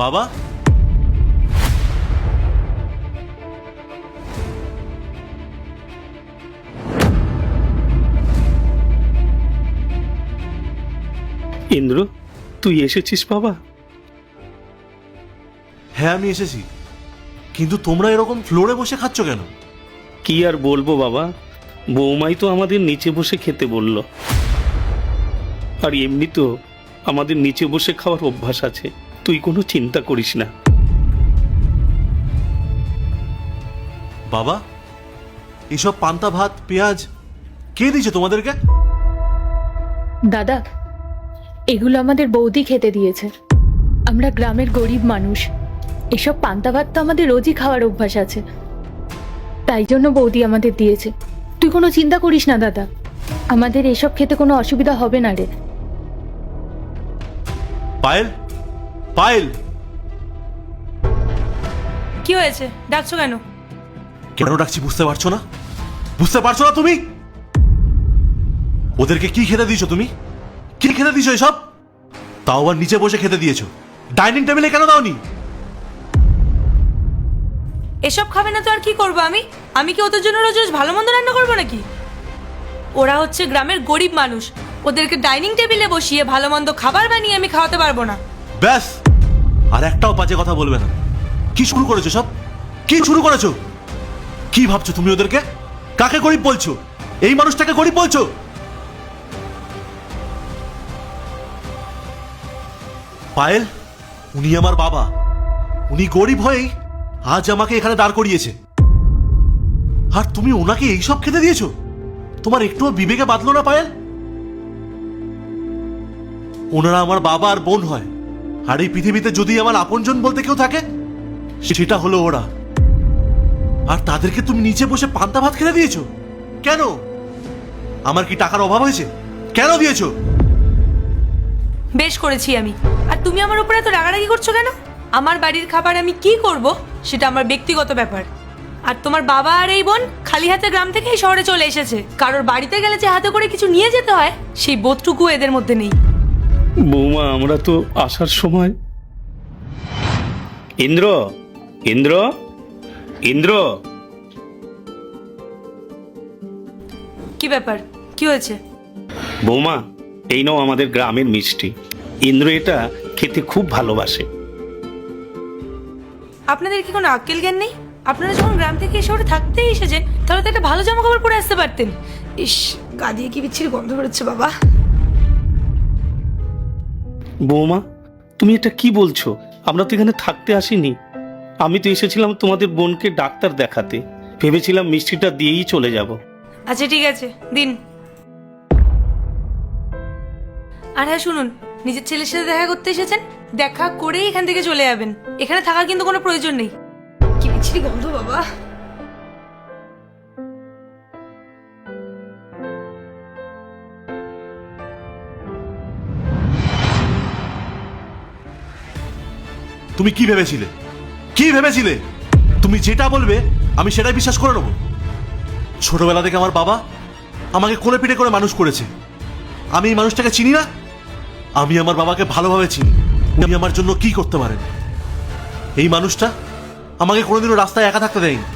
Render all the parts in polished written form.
বাবা, ইন্দ্র, তুই এসেছিস বাবা? হ্যাঁ আমি এসেছি, কিন্তু তোমরা এরকম ফ্লোরে বসে খাচ্ছ কেন? কি আর বলবো বাবা, বৌমাই তো আমাদের নিচে বসে খেতে বলল। আর এমনি তো আমাদের নিচে বসে খাওয়ার অভ্যাস আছে, তুই কোনো চিন্তা করিস না। বাবা, এসব পান্তা ভাত পেঁয়াজ কে দিয়েছে তোমাদেরকে? দাদা, এগুলো আমাদের বৌদি খেতে দিয়েছে। আমরা গ্রামের গরিব মানুষ, এসব পান্তা ভাত তো আমাদের রোজই খাওয়ার অভ্যাস আছে, তাই জন্য বৌদি আমাদের দিয়েছে। তুই কোনো চিন্তা করিস না দাদা, আমাদের এসব খেতে কোনো অসুবিধা হবে না রে। পায়েল, পায়েল, কি হয়েছে? ডাকছো কেন? কেন ডাকছি বুঝতে পারছো না? বুঝতে পারছো না তুমি? ওদেরকে কি খেতে দিয়েছো তুমি? কি খেতে দিয়েছো এসব? তাও আবার নিচে বসে খেতে দিয়েছো, ডাইনিং টেবিলে কেন দাওনি? এসব খাবে না তো আর কি করবো আমি? আমি কি ওদের জন্য রোজ রোজ ভালো মন্দ রান্না করবো নাকি? ওরা হচ্ছে গ্রামের গরিব মানুষ, ওদেরকে ডাইনিং টেবিলে বসিয়ে ভালো মন্দ খাবার বানিয়ে আমি খাওয়াতে পারবো না। ব্যাস, আর একটাও বাজে কথা বলবে না। কি শুরু করেছো সব? কি শুরু করেছো? কি ভাবছো তুমি ওদেরকে? কাকে গরিব বলছো? এই মানুষটাকে গরিব বলছো? পায়েল, উনি আমার বাবা, উনি গরিব হয়েই আজ আমাকে এখানে দাঁড় করিয়েছে, আর তুমি ওনাকে এইসব খেতে দিয়েছো? তোমার একটুও বিবেকে বাঁধলো না পায়েল? ওনারা আমার বাবা আর বোন হয়, আর এই পৃথিবীতে যদি আমার আপনজন বলতে কেউ থাকে সেটা হলো ওরা। আর তাদেরকে তুমি নিচে বসে পান্তা ভাত খেতে দিয়েছো কেন? আমার কি টাকার অভাব হয়েছে? কেন দিয়েছো? বেশ করেছি আমি। আর তুমি আমার উপরে এত রাগারাগি করছো কেন? আমার বাড়ির খাবার আমি কি করব সেটা আমার ব্যক্তিগত ব্যাপার। আর তোমার বাবা আর এই বোন খালি হাতে গ্রাম থেকে এই শহরে চলে এসেছে, কারোর বাড়িতে গেলে যে হাতে করে কিছু নিয়ে যেতে হয় সেই বোধটুকু এদের মধ্যে নেই। বৌমা, আমরা তো আসার সময়... ইন্দ্র, ইন্দ্র, ইন্দ্র, কি ব্যাপার? কি হয়েছে? বৌমা, এই নাও আমাদের গ্রামের মিষ্টি। ইন্দ্র এটা খেতে খুব ভালোবাসে। আপনাদের কি কোনো আক্কেল জ্ঞান নেই? আপনারা যখন গ্রাম থেকে এই শহরে থাকতেই এসেছেন তাহলে তো একটা ভালো জামা কাপড় পরে আসতে পারতেন। ইস, গা দিয়ে কি বিচ্ছিরি গন্ধ বেরোচ্ছে বাবা। বৌমা, তুমি এটা কি বলছো? আমরা তো এখানে থাকতে আসিনি। আমি তো এসেছিলাম তোমাদের বোনকে ডাক্তার দেখাতে, ভেবেছিলাম মিষ্টিটা দিয়েই চলে যাব। আচ্ছা ঠিক আছে, দিন। আর হ্যাঁ শুনুন, নিজের ছেলের সাথে দেখা করতে এসেছেন, দেখা করেই এখান থেকে চলে যাবেন। এখানে থাকার কিন্তু কোনো প্রয়োজন নেই। কি বিচ্ছিরি গন্ধ বাবা। তুমি কি ভেবেছিলে? কি ভেবেছিলে? তুমি যেটা বলবে আমি সেটাই বিশ্বাস করে নেব। ছোটবেলা থেকে আমার বাবা আমাকে কোলে পিঠে করে মানুষ করেছে। আমি এই মানুষটাকে চিনি না? আমি আমার বাবাকে ভালোভাবে চিনি। উনি আমার জন্য কি করতে পারেন। এই মানুষটা আমাকে কোনোদিনও রাস্তায় একা থাকতে দেয়নি,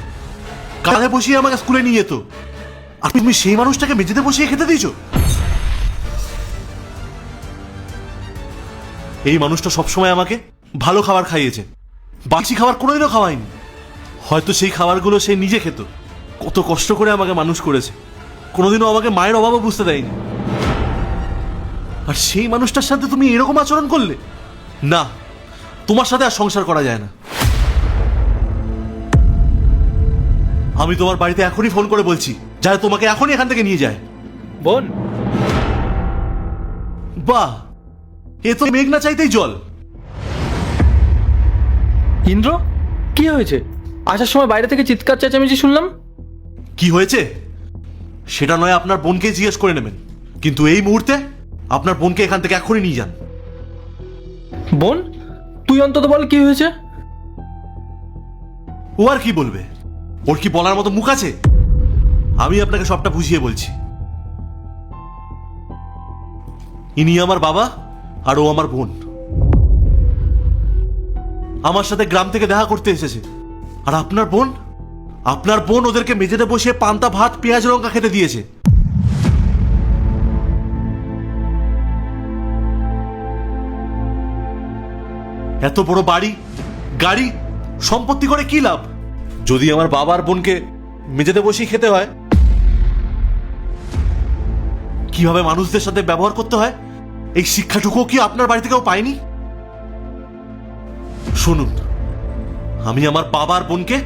কাঁধে বসিয়ে আমাকে স্কুলে নিয়ে যেত। আর তুমি সেই মানুষটাকে মেঝেতে বসিয়ে খেতে দিয়েছো? এই মানুষটা সবসময় আমাকে ভালো খাবার খাইয়েছে, বাসি খাবার কোনোদিনও খাওয়ায়নি। হয়তো সেই খাবারগুলো সে নিজে খেত। কত কষ্ট করে আমাকে মানুষ করেছে, কোনোদিনও আমাকে মায়ের অভাবও বুঝতে দেয়নি। আর সেই মানুষটার সাথে তুমি এরকম আচরণ করলে? না, তোমার সাথে আর সংসার করা যায় না। আমি তোমার বাড়িতে এখনই ফোন করে বলছি যাতে তোমাকে এখনই এখান থেকে নিয়ে যায়। বোন, বাহ, এ তো মেঘ না চাইতেই জল। ইন্দ্র, কি হয়েছে? আসার সময় বাইরে থেকে চিৎকার চেঁচামেচি শুনলাম। কি হয়েছে সেটা নয় আপনার বোনকে জিজ্ঞেস করে নেবেন, কিন্তু এই মুহূর্তে আপনার বোনকে এখান থেকে এখনই নিয়ে যান। বোন, তুই অন্তত বল কি হয়েছে? ও আর কি বলবে? ওর কি বলার মতো মুখ আছে? আমি আপনাকে সবটা বুঝিয়ে বলছি। ইনি আমার বাবা আর ও আমার বোন। আমার সাথে গ্রাম থেকে দেখা করতে এসেছে। আর আপনার বোন ওদেরকে মেঝেতে বসিয়ে পান্তা ভাত পেঁয়াজ লঙ্কা খেতে দিয়েছে। এত বড় বাড়ি, গাড়ি, সম্পত্তি করে কি লাভ যদি আমার বাবার বোনকে মেঝেতে বসিয়ে খেতে হয়? কিভাবে মানুষদের সাথে ব্যবহার করতে হয় এই শিক্ষাটুকুও কি আপনার বাড়ি থেকেও পাইনি? শুনুন, আমি আমার বাবার বোনকে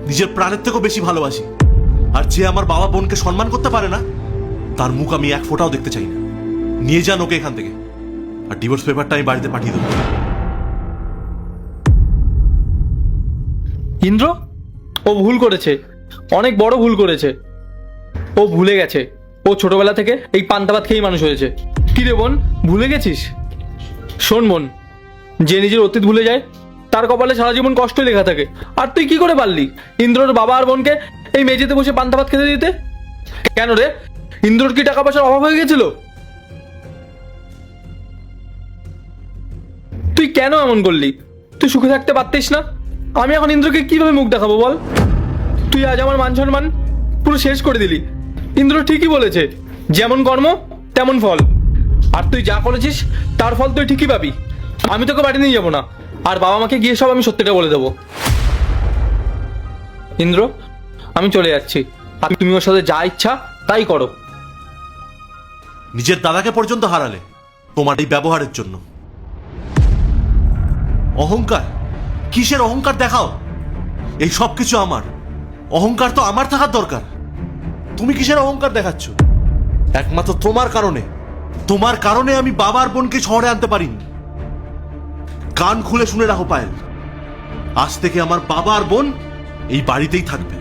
নিজের প্রাণের থেকেও বেশি ভালোবাসি। আর যে আমার বাবা বোনকে সম্মান করতে পারে না, তার মুখ আমি এক ফোঁটাও দেখতে চাই না। নিয়ে যান ওকে এখান থেকে, আর ডিভোর্স পেপারটা আমি বাড়িতে পাঠিয়ে দেবো। ইন্দ্র, ও ভুল করেছে, অনেক বড় ভুল করেছে। ও ভুলে গেছে ও ছোটবেলা থেকে এই পান্তা ভাত খেয়েই মানুষ হয়েছে। কি রে বোন, ভুলে গেছিস? শোন বোন, যে নিজের অতীত ভুলে যায় তার কপালে সারা জীবন কষ্টই লেখা থাকে। আর তুই কি করে পারলি ইন্দ্রর বাবা আর বোনকে এই মেঝেতে বসে পান্তা ভাত খেতে দিতে? কেন রে, ইন্দ্রর কি টাকা পয়সার অভাব হয়ে গেছিল? তুই কেন এমন করলি? তুই সুখে থাকতে পারতিস না? আমি এখন ইন্দ্রকে কিভাবে মুখ দেখাবো বল? তুই আজ আমার মান সম্মান পুরো শেষ করে দিলি। ইন্দ্র ঠিকই বলেছে, যেমন কর্ম তেমন ফল। আর তুই যা করেছিস তার ফল তুই ঠিকই পাবি। আমি তোকে বাড়ি নিয়ে যাবো না, আর বাবা মাকে গিয়ে সব আমি সত্যিটা বলে দেবো। ইন্দ্র, আমি চলে যাচ্ছি, আর তুমি ওর সাথে যা ইচ্ছা তাই করো। নিজের দাদাকে পর্যন্ত হারালে তোমার এই ব্যবহারের জন্য। অহংকার? কিসের অহংকার দেখাও? এই সব কিছু আমার, অহংকার তো আমার থাকার দরকার। তুমি কিসের অহংকার দেখাচ্ছ? একমাত্র তোমার কারণে আমি বাবার বোনকে শহরে আনতে পারিনি। কান খুলে শুনে রাখো পায়েল, আজ থেকে আমার বাবা আর বোন এই বাড়িতেই থাকবে।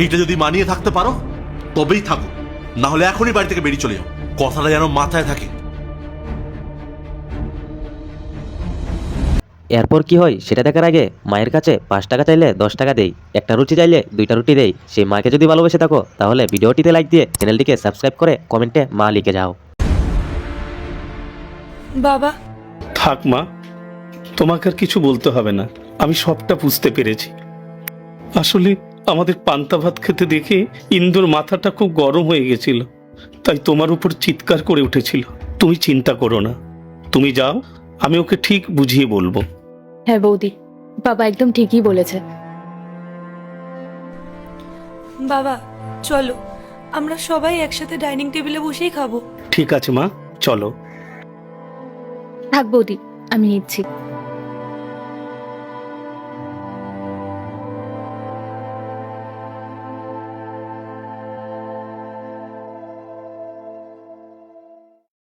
এইটা যদি মানিয়ে থাকতে পারো তবেই থাকো, না হলে এখনই বাড়ি থেকে বেরিয়ে চলে যাও। কথাটা যেন মাথায় থাকে। এরপর কি হয় সেটা দেখার আগে মায়ের কাছে 5 টাকা চাইলে 10 টাকা দেই, একটা রুটি চাইলে 2টা রুটি দেই। সেই মাকে যদি ভালোবেসে থাকো তাহলে ভিডিওটিতে লাইক দিয়ে চ্যানেলটিকে সাবস্ক্রাইব করে কমেন্টে মা লিখে যাও। বাবা, থাক মা, তোমাকে আর কিছু বলতে হবে না, আমি সবটা বুঝতে পেরেছি। আসলে আমাদের পান্তা ভাত খেতে দেখে ইন্দুর মাথাটা খুব গরম হয়ে গেছিল, তাই তোমার উপর চিৎকার করে উঠেছিল। তুমি চিন্তা করো না, তুমি যাও, আমি ওকে ঠিক বুঝিয়ে বলবো। হ্যাঁ বৌদি, বাবা একদম ঠিকই বলেছে। বাবা চলো, আমরা সবাই একসাথে ডাইনিং টেবিলে বসেই খাবো। ঠিক আছে মা, চলো। থাক বৌদি, আমি নিচ্ছি।